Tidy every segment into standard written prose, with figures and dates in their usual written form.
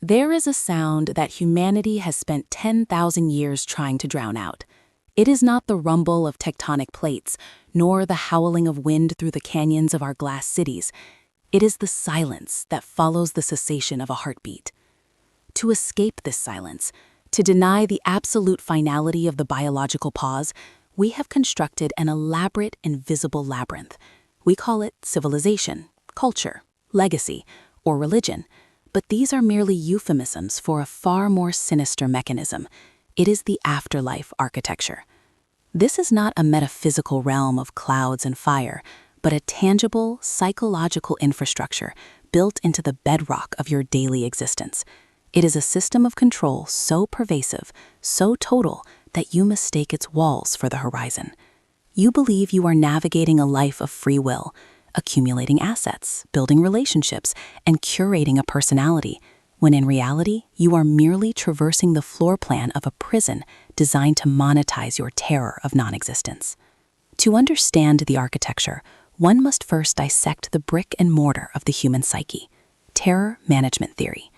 There is a sound that humanity has spent 10,000 years trying to drown out. It is not the rumble of tectonic plates, nor the howling of wind through the canyons of our glass cities. It is the silence that follows the cessation of a heartbeat. To escape this silence, to deny the absolute finality of the biological pause, we have constructed an elaborate invisible labyrinth. We call it civilization, culture, legacy, or religion. But these are merely euphemisms for a far more sinister mechanism. It is the afterlife architecture. This is not a metaphysical realm of clouds and fire, but a tangible, psychological infrastructure built into the bedrock of your daily existence. It is a system of control so pervasive, so total, that you mistake its walls for the horizon. You believe you are navigating a life of free will, accumulating assets, building relationships, and curating a personality, when in reality, you are merely traversing the floor plan of a prison designed to monetize your terror of non-existence. To understand the architecture, one must first dissect the brick and mortar of the human psyche, terror management theory.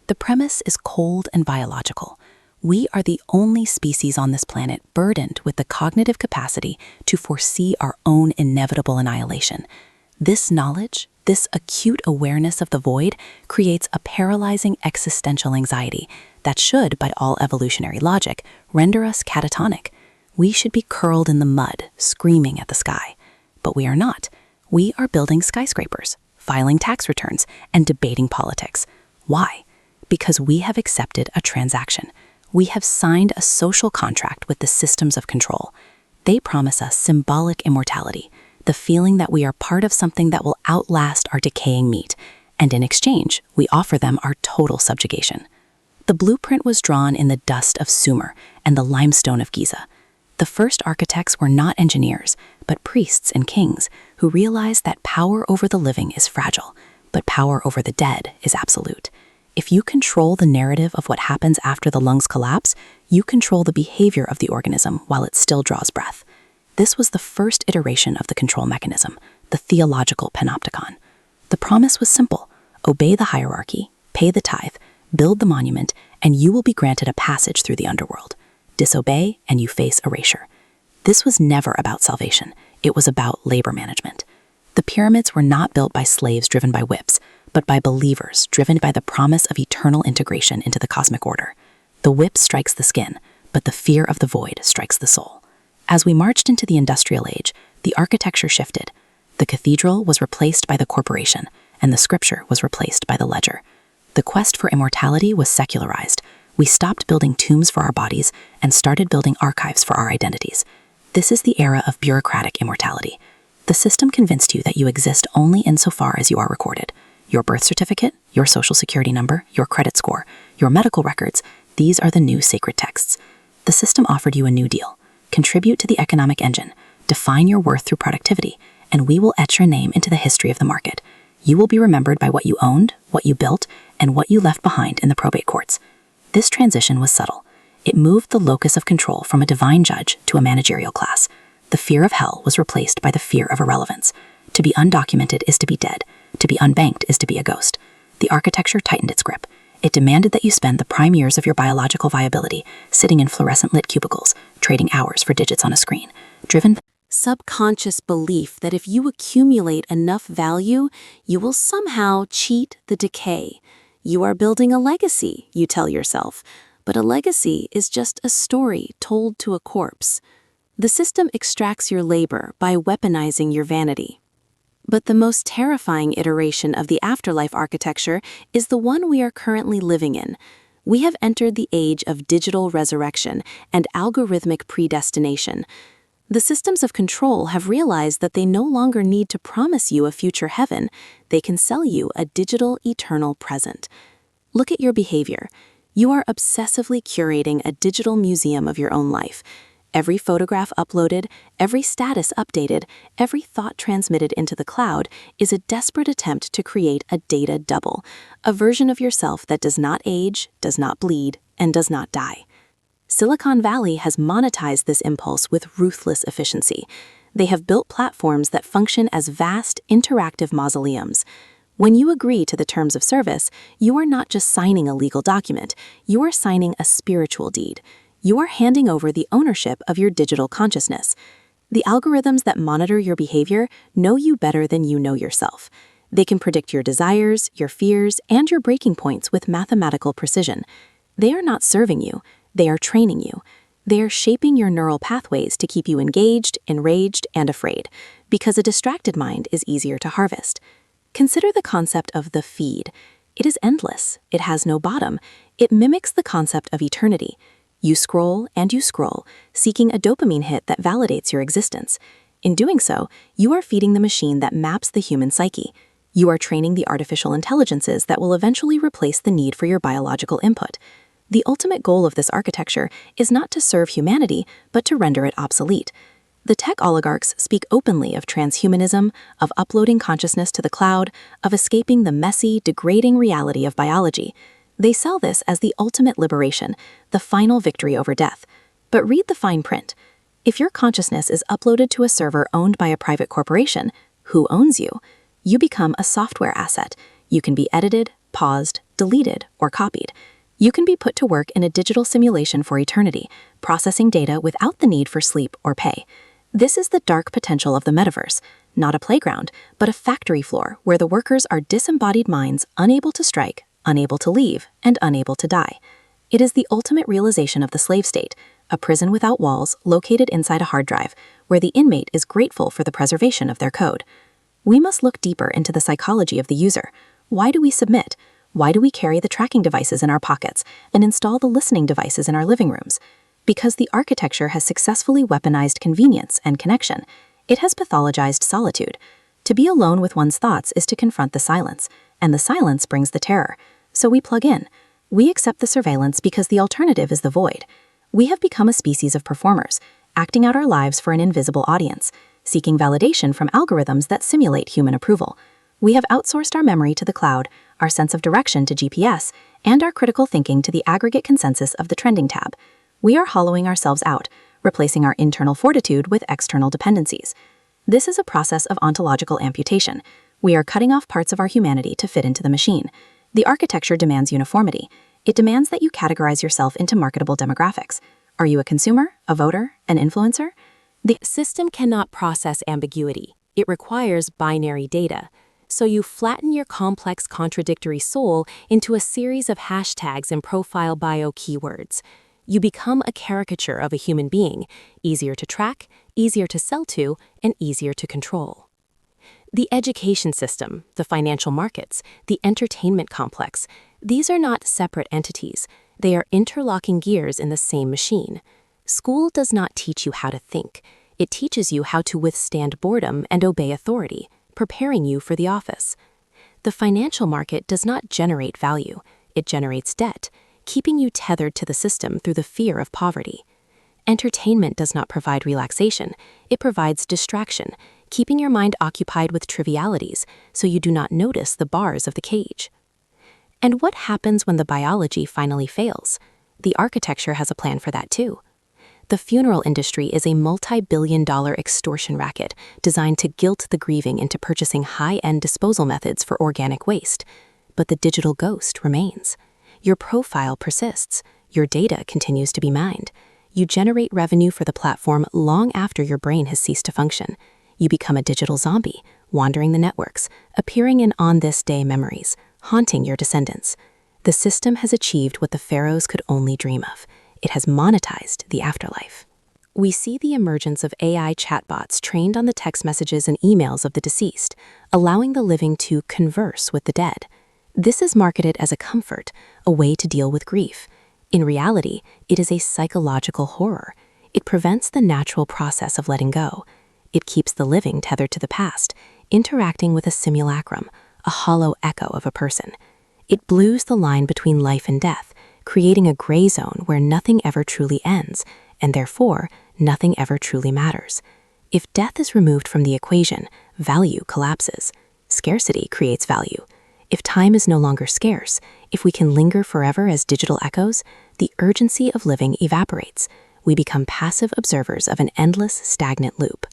The premise is cold and biological. We are the only species on this planet burdened with the cognitive capacity to foresee our own inevitable annihilation. This knowledge, this acute awareness of the void, creates a paralyzing existential anxiety that should, by all evolutionary logic, render us catatonic. We should be curled in the mud, screaming at the sky. But we are not. We are building skyscrapers, filing tax returns, and debating politics. Why? Because we have accepted a transaction. We have signed a social contract with the systems of control. They promise us symbolic immortality, the feeling that we are part of something that will outlast our decaying meat, and in exchange, we offer them our total subjugation. The blueprint was drawn in the dust of Sumer and the limestone of Giza. The first architects were not engineers, but priests and kings who realized that power over the living is fragile, but power over the dead is absolute. If you control the narrative of what happens after the lungs collapse, you control the behavior of the organism while it still draws breath. This was the first iteration of the control mechanism, the theological panopticon. The promise was simple: obey the hierarchy, pay the tithe, build the monument, and you will be granted a passage through the underworld. Disobey, and you face erasure. This was never about salvation. It was about labor management. The pyramids were not built by slaves driven by whips, but by believers driven by the promise of eternal integration into the cosmic order. The whip strikes the skin, but the fear of the void strikes the soul. As we marched into the industrial age, the architecture shifted. The cathedral was replaced by the corporation, and the scripture was replaced by the ledger. The quest for immortality was secularized. We stopped building tombs for our bodies and started building archives for our identities. This is the era of bureaucratic immortality. The system convinced you that you exist only insofar as you are recorded. Your birth certificate, your social security number, your credit score, your medical records, these are the new sacred texts. The system offered you a new deal. Contribute to the economic engine, define your worth through productivity, and we will etch your name into the history of the market. You will be remembered by what you owned, what you built, and what you left behind in the probate courts. This transition was subtle. It moved the locus of control from a divine judge to a managerial class. The fear of hell was replaced by the fear of irrelevance. To be undocumented is to be dead. To be unbanked is to be a ghost. The architecture tightened its grip. It demanded that you spend the prime years of your biological viability sitting in fluorescent-lit cubicles, trading hours for digits on a screen, driven subconscious belief that if you accumulate enough value, you will somehow cheat the decay. You are building a legacy, you tell yourself, but a legacy is just a story told to a corpse. The system extracts your labor by weaponizing your vanity. But the most terrifying iteration of the afterlife architecture is the one we are currently living in. We have entered the age of digital resurrection and algorithmic predestination. The systems of control have realized that they no longer need to promise you a future heaven. They can sell you a digital eternal present. Look at your behavior. You are obsessively curating a digital museum of your own life. Every photograph uploaded, every status updated, every thought transmitted into the cloud is a desperate attempt to create a data double, a version of yourself that does not age, does not bleed, and does not die. Silicon Valley has monetized this impulse with ruthless efficiency. They have built platforms that function as vast, interactive mausoleums. When you agree to the terms of service, you are not just signing a legal document, you are signing a spiritual deed. You are handing over the ownership of your digital consciousness. The algorithms that monitor your behavior know you better than you know yourself. They can predict your desires, your fears, and your breaking points with mathematical precision. They are not serving you, they are training you. They are shaping your neural pathways to keep you engaged, enraged, and afraid, because a distracted mind is easier to harvest. Consider the concept of the feed. It is endless. It has no bottom. It mimics the concept of eternity. You scroll and you scroll, seeking a dopamine hit that validates your existence. In doing so, you are feeding the machine that maps the human psyche. You are training the artificial intelligences that will eventually replace the need for your biological input. The ultimate goal of this architecture is not to serve humanity, but to render it obsolete. The tech oligarchs speak openly of transhumanism, of uploading consciousness to the cloud, of escaping the messy, degrading reality of biology. They sell this as the ultimate liberation, the final victory over death. But read the fine print. If your consciousness is uploaded to a server owned by a private corporation, who owns you? You become a software asset. You can be edited, paused, deleted, or copied. You can be put to work in a digital simulation for eternity, processing data without the need for sleep or pay. This is the dark potential of the metaverse, not a playground, but a factory floor where the workers are disembodied minds unable to strike, unable to leave, and unable to die. It is the ultimate realization of the slave state, a prison without walls located inside a hard drive, where the inmate is grateful for the preservation of their code. We must look deeper into the psychology of the user. Why do we submit? Why do we carry the tracking devices in our pockets and install the listening devices in our living rooms? Because the architecture has successfully weaponized convenience and connection. It has pathologized solitude. To be alone with one's thoughts is to confront the silence, and the silence brings the terror. So we plug in. We accept the surveillance because the alternative is the void. We have become a species of performers, acting out our lives for an invisible audience, seeking validation from algorithms that simulate human approval. We have outsourced our memory to the cloud, our sense of direction to GPS, and our critical thinking to the aggregate consensus of the trending tab. We are hollowing ourselves out, replacing our internal fortitude with external dependencies. This is a process of ontological amputation. We are cutting off parts of our humanity to fit into the machine. The architecture demands uniformity. It demands that you categorize yourself into marketable demographics. Are you a consumer, a voter, an influencer? The system cannot process ambiguity. It requires binary data. So you flatten your complex contradictory soul into a series of hashtags and profile bio keywords. You become a caricature of a human being, easier to track, easier to sell to, and easier to control. The education system, the financial markets, the entertainment complex, these are not separate entities. They are interlocking gears in the same machine. School does not teach you how to think. It teaches you how to withstand boredom and obey authority, preparing you for the office. The financial market does not generate value. It generates debt, keeping you tethered to the system through the fear of poverty. Entertainment does not provide relaxation. It provides distraction, keeping your mind occupied with trivialities so you do not notice the bars of the cage. And what happens when the biology finally fails? The architecture has a plan for that too. The funeral industry is a multi-billion-dollar extortion racket designed to guilt the grieving into purchasing high-end disposal methods for organic waste. But the digital ghost remains. Your profile persists. Your data continues to be mined. You generate revenue for the platform long after your brain has ceased to function. You become a digital zombie, wandering the networks, appearing in on-this-day memories, haunting your descendants. The system has achieved what the pharaohs could only dream of. It has monetized the afterlife. We see the emergence of AI chatbots trained on the text messages and emails of the deceased, allowing the living to converse with the dead. This is marketed as a comfort, a way to deal with grief. In reality, it is a psychological horror. It prevents the natural process of letting go. It keeps the living tethered to the past, interacting with a simulacrum, a hollow echo of a person. It blues the line between life and death, creating a gray zone where nothing ever truly ends, and therefore, nothing ever truly matters. If death is removed from the equation, value collapses. Scarcity creates value. If time is no longer scarce, if we can linger forever as digital echoes, the urgency of living evaporates. We become passive observers of an endless, stagnant loop.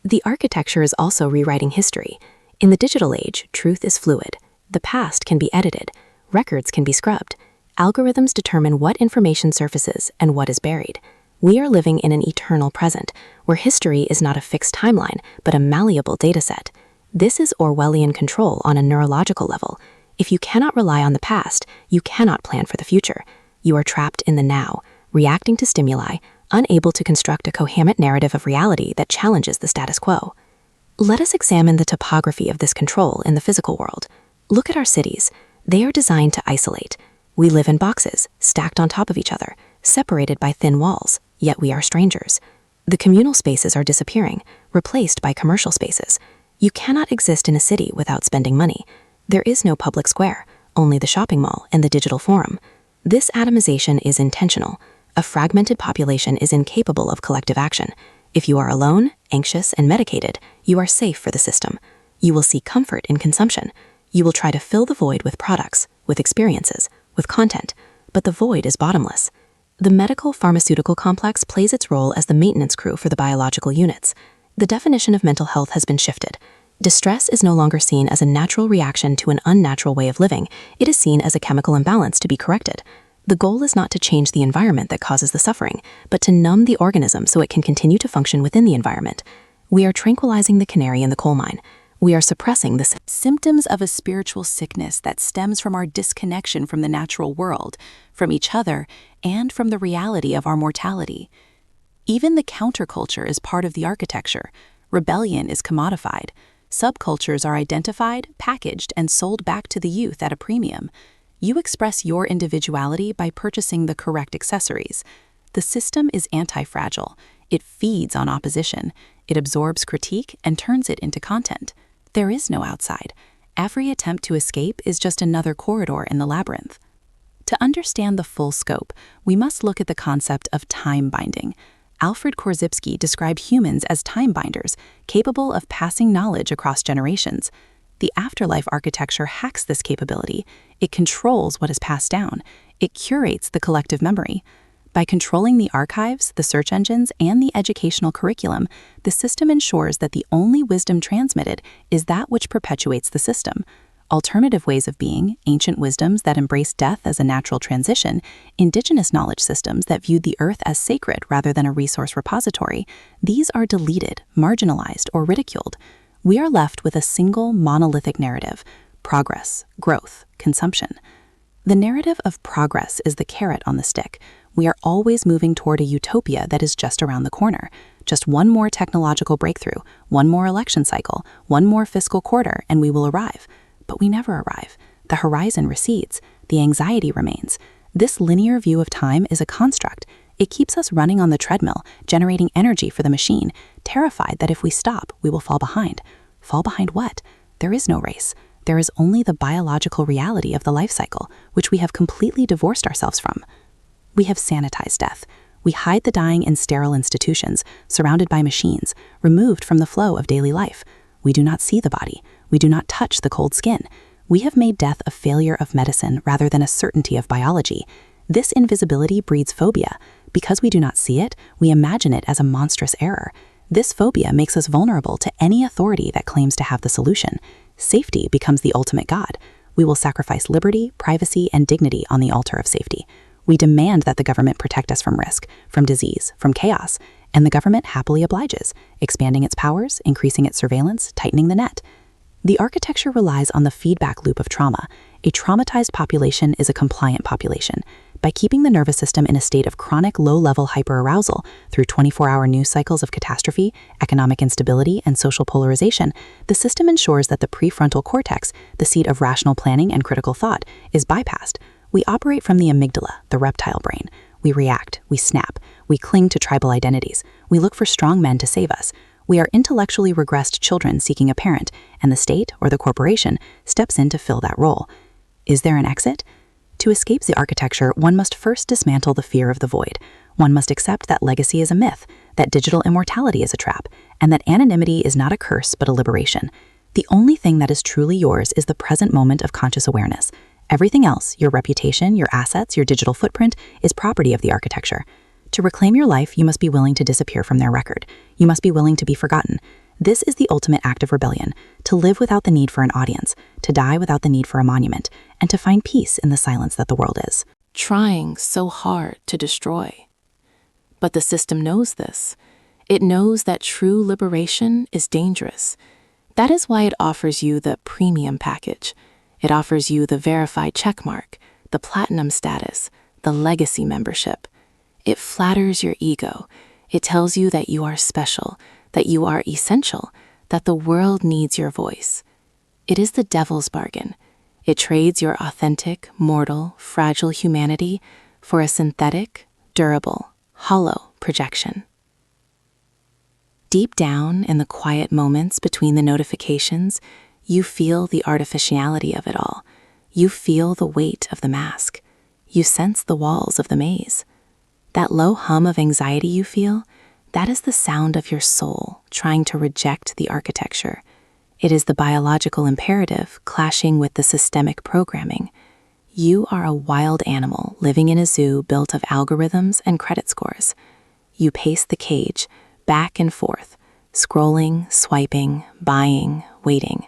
The architecture is also rewriting history. In the digital age, truth is fluid. The past can be edited. Records can be scrubbed. Algorithms determine what information surfaces and what is buried. We are living in an eternal present, where history is not a fixed timeline, but a malleable dataset. This is Orwellian control on a neurological level. If you cannot rely on the past, you cannot plan for the future. You are trapped in the now, reacting to stimuli, unable to construct a coherent narrative of reality that challenges the status quo. Let us examine the topography of this control in the physical world. Look at our cities. They are designed to isolate. We live in boxes, stacked on top of each other, separated by thin walls, yet we are strangers. The communal spaces are disappearing, replaced by commercial spaces. You cannot exist in a city without spending money. There is no public square, only the shopping mall and the digital forum. This atomization is intentional. A fragmented population is incapable of collective action. If you are alone, anxious, and medicated, you are safe for the system. You will seek comfort in consumption. You will try to fill the void with products, with experiences, with content, but the void is bottomless. The medical-pharmaceutical complex plays its role as the maintenance crew for the biological units. The definition of mental health has been shifted. Distress is no longer seen as a natural reaction to an unnatural way of living. It is seen as a chemical imbalance to be corrected. The goal is not to change the environment that causes the suffering, but to numb the organism so it can continue to function within the environment. We are tranquilizing the canary in the coal mine. We are suppressing the symptoms of a spiritual sickness that stems from our disconnection from the natural world, from each other, and from the reality of our mortality. Even the counterculture is part of the architecture. Rebellion is commodified. Subcultures are identified, packaged, and sold back to the youth at a premium. You express your individuality by purchasing the correct accessories. The system is anti-fragile. It feeds on opposition. It absorbs critique and turns it into content. There is no outside. Every attempt to escape is just another corridor in the labyrinth. To understand the full scope, we must look at the concept of time binding. Alfred Korzybski described humans as time binders, capable of passing knowledge across generations. The Afterlife Architecture hacks this capability. It controls what is passed down. It curates the collective memory. By controlling the archives, the search engines, and the educational curriculum, the system ensures that the only wisdom transmitted is that which perpetuates the system. Alternative ways of being, ancient wisdoms that embrace death as a natural transition, indigenous knowledge systems that viewed the earth as sacred rather than a resource repository, these are deleted, marginalized, or ridiculed. We are left with a single monolithic narrative: progress, growth, consumption. The narrative of progress is the carrot on the stick. We are always moving toward a utopia that is just around the corner. Just one more technological breakthrough, one more election cycle, one more fiscal quarter, and we will arrive. But we never arrive. The horizon recedes. The anxiety remains. This linear view of time is a construct. It keeps us running on the treadmill, generating energy for the machine, terrified that if we stop, we will fall behind. Fall behind what? There is no race. There is only the biological reality of the life cycle, which we have completely divorced ourselves from. We have sanitized death. We hide the dying in sterile institutions, surrounded by machines, removed from the flow of daily life. We do not see the body. We do not touch the cold skin. We have made death a failure of medicine rather than a certainty of biology. This invisibility breeds phobia. Because we do not see it, we imagine it as a monstrous error. This phobia makes us vulnerable to any authority that claims to have the solution. Safety becomes the ultimate god. We will sacrifice liberty, privacy, and dignity on the altar of safety. We demand that the government protect us from risk, from disease, from chaos, and the government happily obliges, expanding its powers, increasing its surveillance, tightening the net. The architecture relies on the feedback loop of trauma. A traumatized population is a compliant population. By keeping the nervous system in a state of chronic low-level hyperarousal through 24-hour news cycles of catastrophe, economic instability, and social polarization, the system ensures that the prefrontal cortex, the seat of rational planning and critical thought, is bypassed. We operate from the amygdala, the reptile brain. We react, we snap, we cling to tribal identities. We look for strong men to save us. We are intellectually regressed children seeking a parent, and the state, or the corporation, steps in to fill that role. Is there an exit? To escape the architecture, one must first dismantle the fear of the void. One must accept that legacy is a myth, that digital immortality is a trap, and that anonymity is not a curse but a liberation. The only thing that is truly yours is the present moment of conscious awareness. Everything else, your reputation, your assets, your digital footprint, is property of the architecture. To reclaim your life, you must be willing to disappear from their record. You must be willing to be forgotten. This is the ultimate act of rebellion, to live without the need for an audience, to die without the need for a monument, and to find peace in the silence that the world is. Trying so hard to destroy. But the system knows this. It knows that true liberation is dangerous. That is why it offers you the premium package. It offers you the verified checkmark, the platinum status, the legacy membership. It flatters your ego. It tells you that you are special, that you are essential, that the world needs your voice. It is the devil's bargain. It trades your authentic, mortal, fragile humanity for a synthetic, durable, hollow projection. Deep down in the quiet moments between the notifications, you feel the artificiality of it all. You feel the weight of the mask. You sense the walls of the maze. That low hum of anxiety you feel, that is the sound of your soul trying to reject the architecture. It is the biological imperative clashing with the systemic programming. You are a wild animal living in a zoo built of algorithms and credit scores. You pace the cage, back and forth, scrolling, swiping, buying, waiting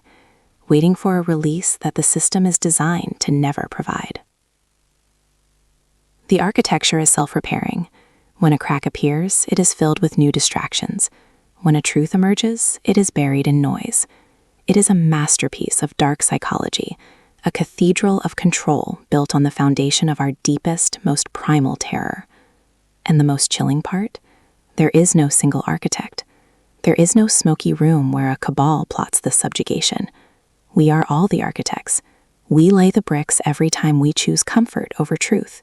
for a release that the system is designed to never provide. The architecture is self-repairing. When a crack appears, it is filled with new distractions. When a truth emerges, it is buried in noise. It is a masterpiece of dark psychology, a cathedral of control built on the foundation of our deepest, most primal terror. And the most chilling part? There is no single architect. There is no smoky room where a cabal plots the subjugation. We are all the architects. We lay the bricks every time we choose comfort over truth,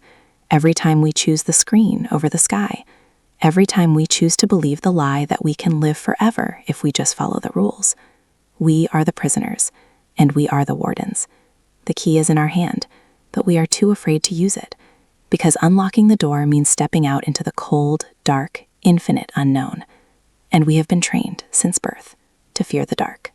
every time we choose the screen over the sky, every time we choose to believe the lie that we can live forever if we just follow the rules. We are the prisoners, and we are the wardens. The key is in our hand, but we are too afraid to use it, because unlocking the door means stepping out into the cold, dark, infinite unknown. And we have been trained, since birth, to fear the dark.